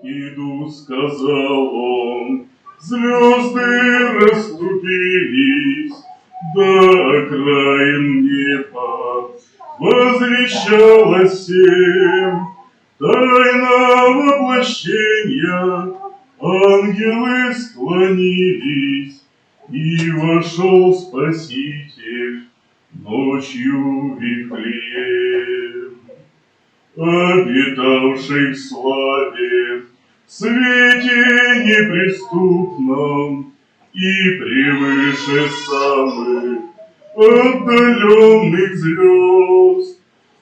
Иду, сказал он, звезды расступились до окраин неба, возвещалась всем тайна воплощения. Ангелы склонились, и вошел Спаситель ночью в Вифлеем, обитавший в славе, в свете неприступном и превыше самых отдаленных звезд.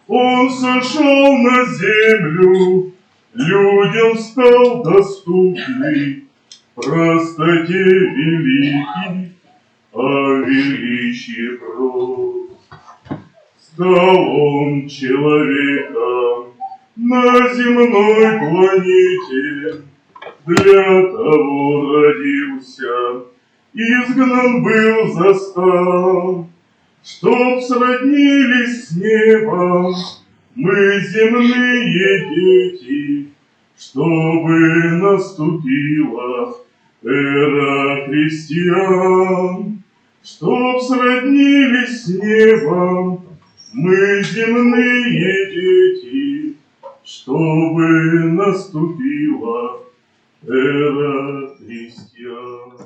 Он сошел на землю, людям стал доступный, в простоте великий, о величии прост. Стал он человеком на земной планете, для того родился, изгнан был за стан, чтоб сроднились с небом мы, земные дети, чтобы наступила эра христиан, чтоб сроднились с небом мы, земные дети, чтобы наступила эра христиан.